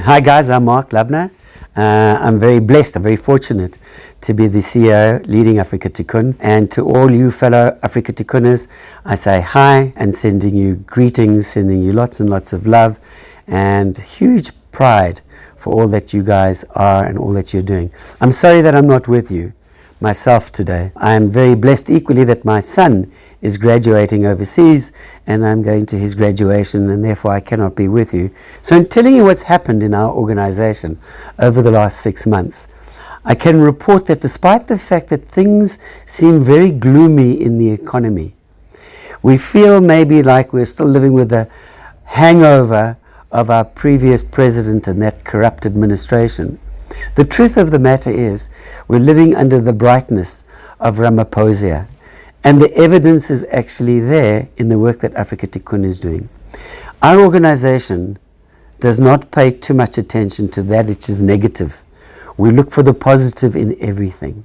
Hi guys, I'm Marc Lubner. I'm very blessed, I'm very fortunate to be the CEO leading Africa Tikkun. And to all you fellow Africa Tikkunners, I say hi and sending you greetings, sending you lots and lots of love and huge pride for all that you guys are and all that you're doing. I'm sorry that I'm not with you myself today. I am very blessed equally that my son is graduating overseas and I'm going to his graduation, and therefore I cannot be with you. So in telling you what's happened in our organization over the last 6 months, I can report that despite the fact that things seem very gloomy in the economy, we feel maybe like we're still living with the hangover of our previous president and that corrupt administration. The truth of the matter is we're living under the brightness of Ramaphosa, and the evidence is actually there in the work that Africa Tikkun is doing. Our organization does not pay too much attention to that which is negative. We look for the positive in everything.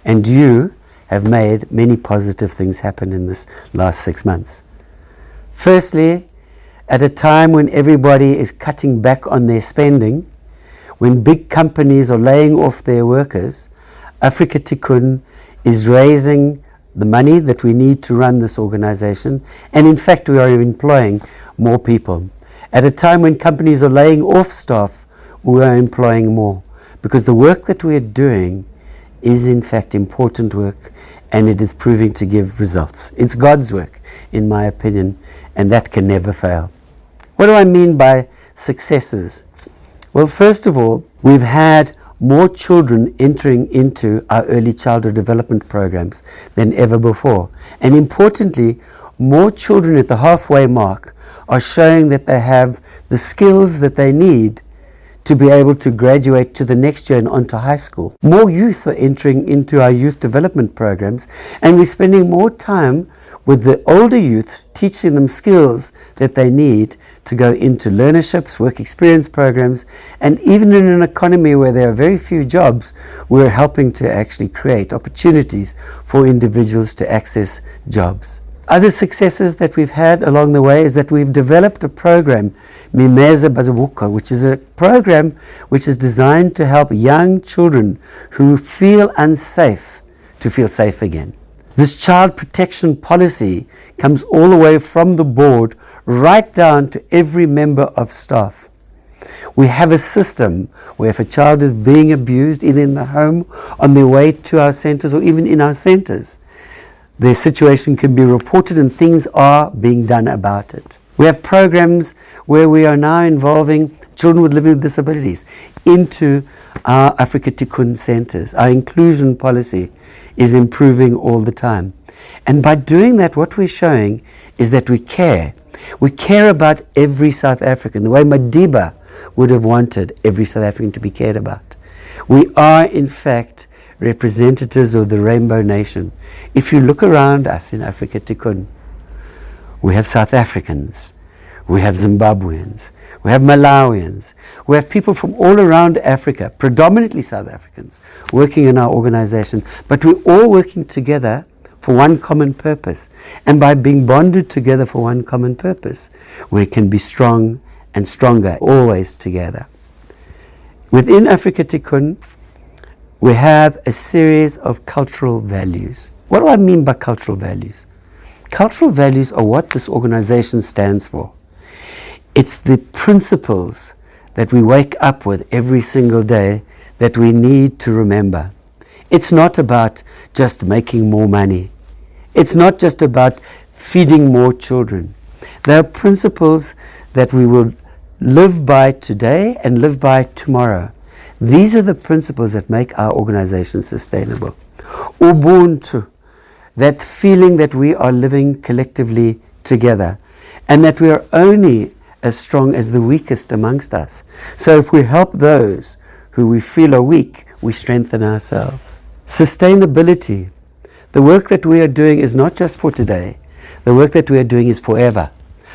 And you have made many positive things happen in this last 6 months. Firstly, at a time when everybody is cutting back on their spending, when big companies are laying off their workers, Africa Tikkun is raising the money that we need to run this organization, and in fact we are employing more people. At a time when companies are laying off staff, we are employing more, because the work that we are doing is in fact important work, and it is proving to give results. It's God's work, in my opinion, and that can never fail. What do I mean by successes? Well, first of all, we've had more children entering into our early childhood development programs than ever before. And importantly, more children at the halfway mark are showing that they have the skills that they need to be able to graduate to the next year and onto high school. More youth are entering into our youth development programs, and we're spending more time with the older youth, teaching them skills that they need to go into learnerships, work experience programs, and even in an economy where there are very few jobs, we're helping to actually create opportunities for individuals to access jobs. Other successes that we've had along the way is that we've developed a program, Mimeza Bazabuka, which is a program which is designed to help young children who feel unsafe to feel safe again. This child protection policy comes all the way from the board right down to every member of staff. We have a system where if a child is being abused, either in the home, on their way to our centers, or even in our centers, their situation can be reported and things are being done about it. We have programs where we are now involving children with living disabilities into our Africa Tikkun centers. Our inclusion policy is improving all the time. And by doing that, what we're showing is that we care. We care about every South African, the way Madiba would have wanted every South African to be cared about. We are, in fact, representatives of the Rainbow Nation. If you look around us in Africa Tikkun, we have South Africans, we have Zimbabweans, we have Malawians, we have people from all around Africa, predominantly South Africans, working in our organization, but we're all working together for one common purpose. And by being bonded together for one common purpose, we can be strong and stronger, always together. Within Africa Tikkun, we have a series of cultural values. What do I mean by cultural values? Cultural values are what this organization stands for. It's the principles that we wake up with every single day that we need to remember. It's not about just making more money. It's not just about feeding more children. There are principles that we will live by today and live by tomorrow. These are the principles that make our organization sustainable. Ubuntu, that feeling that we are living collectively together and that we are only as strong as the weakest amongst us. So if we help those who we feel are weak, we strengthen ourselves. Sustainability. The work that we are doing is not just for today. The work that we are doing is forever.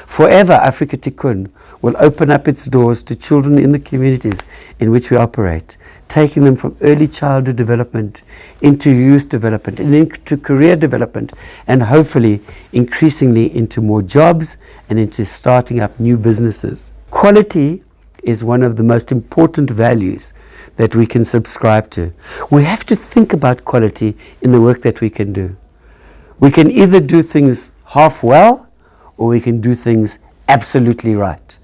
Forever, Africa Tikkun will open up its doors to children in the communities in which we operate, taking them from early childhood development into youth development and into career development, and hopefully increasingly into more jobs and into starting up new businesses. Quality is one of the most important values that we can subscribe to. We have to think about quality in the work that we can do. We can either do things half well, or we can do things absolutely right.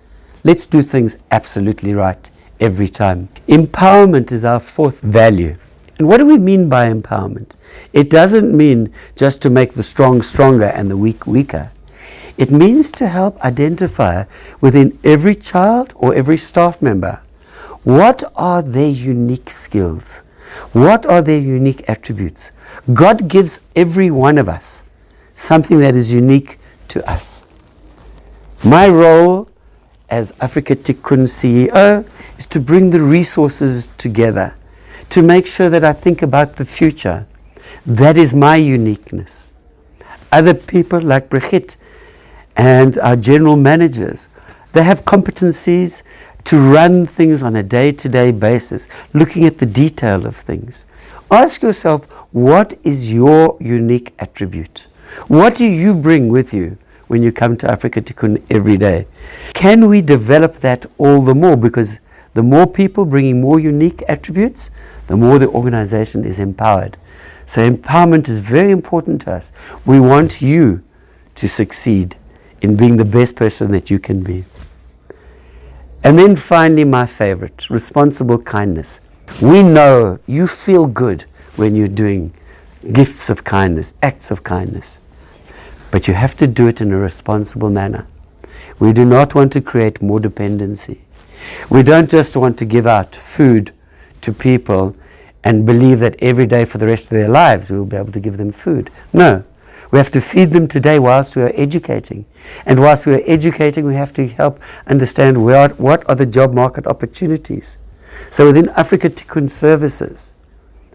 Let's do things absolutely right every time. Empowerment is our fourth value. And what do we mean by empowerment? It doesn't mean just to make the strong stronger and the weak weaker. It means to help identify within every child or every staff member, what are their unique skills? What are their unique attributes? God gives every one of us something that is unique to us. My role as Africa Tikkun CEO is to bring the resources together, to make sure that I think about the future. That is my uniqueness. Other people like Brigitte and our general managers, they have competencies to run things on a day-to-day basis, looking at the detail of things. Ask yourself, what is your unique attribute? What do you bring with you when you come to Africa Tikkun every day? Can we develop that all the more? Because the more people bringing more unique attributes, the more the organization is empowered. So empowerment is very important to us. We want you to succeed in being the best person that you can be. And then finally, my favorite, responsible kindness. We know you feel good when you're doing gifts of kindness, acts of kindness. But you have to do it in a responsible manner. We do not want to create more dependency. We don't just want to give out food to people and believe that every day for the rest of their lives we will be able to give them food. No. We have to feed them today whilst we are educating. And whilst we are educating, we have to help understand what are the job market opportunities. So within Africa Tikkun Services,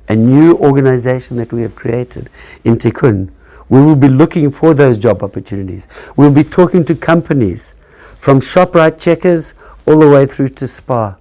a new organization that we have created in Tikkun, we will be looking for those job opportunities. We'll be talking to companies from ShopRite Checkers all the way through to Spar,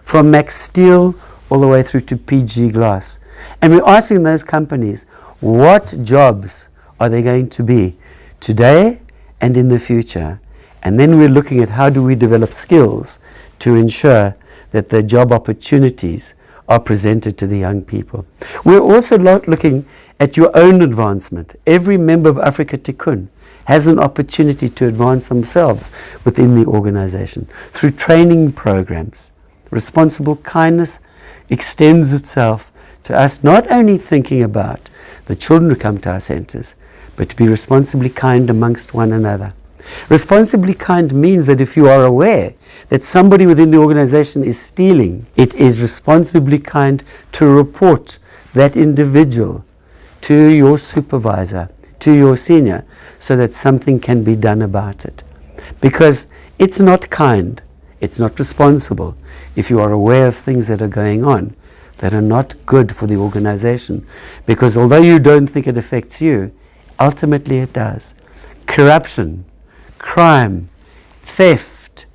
from Max Steel all the way through to PG Glass. And we're asking those companies, what jobs are they going to be today and in the future? And then we're looking at how do we develop skills to ensure that the job opportunities are presented to the young people. We're also looking at your own advancement. Every member of Africa Tikkun has an opportunity to advance themselves within the organization through training programs. Responsible kindness extends itself to us not only thinking about the children who come to our centers, but to be responsibly kind amongst one another. Responsibly kind means that if you are aware that somebody within the organization is stealing, it is responsibly kind to report that individual to your supervisor, to your senior, so that something can be done about it. Because it's not kind, it's not responsible if you are aware of things that are going on that are not good for the organization. Because although you don't think it affects you, ultimately it does. Corruption, crime, theft,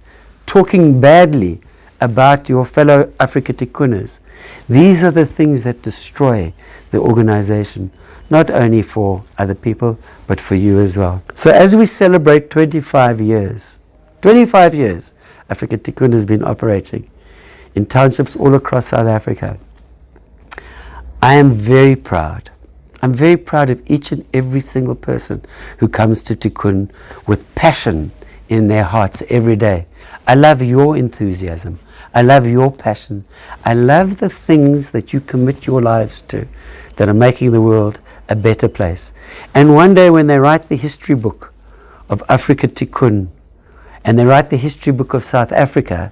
talking badly about your fellow Africa Tikkuners, these are the things that destroy the organization, not only for other people, but for you as well. So as we celebrate 25 years, Africa Tikkun has been operating in townships all across South Africa. I am very proud. I'm very proud of each and every single person who comes to Tikkun with passion in their hearts every day. I love your enthusiasm. I love your passion. I love the things that you commit your lives to that are making the world a better place. And one day when they write the history book of Africa Tikkun and they write the history book of South Africa,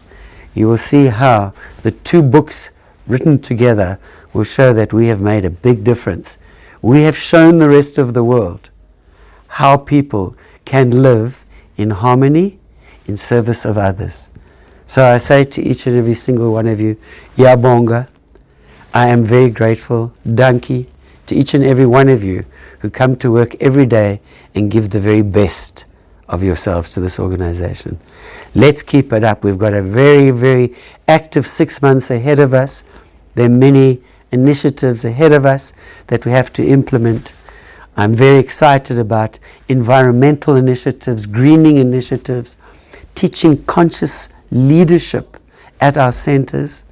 you will see how the two books written together will show that we have made a big difference. We have shown the rest of the world how people can live in harmony in service of others. So I say to each and every single one of you, Yabonga, I am very grateful, Danki, to each and every one of you who come to work every day and give the very best of yourselves to this organization. Let's keep it up. We've got a very, very active 6 months ahead of us. There are many initiatives ahead of us that we have to implement. I'm very excited about environmental initiatives, greening initiatives, teaching conscious leadership at our centers.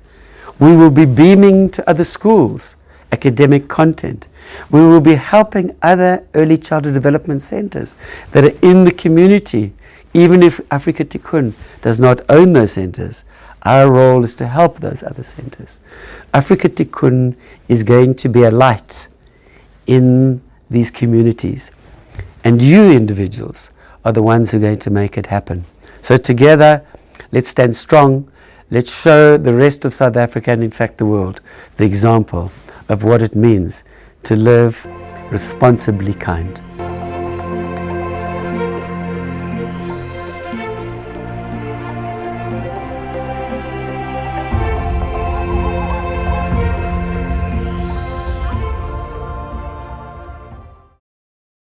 We will be beaming to other schools academic content. We will be helping other early childhood development centers that are in the community. Even if Africa Tikkun does not own those centers, our role is to help those other centers. Africa Tikkun is going to be a light in these communities. And you individuals are the ones who are going to make it happen. So together, let's stand strong. Let's show the rest of South Africa, and in fact the world, the example of what it means to live responsibly kind.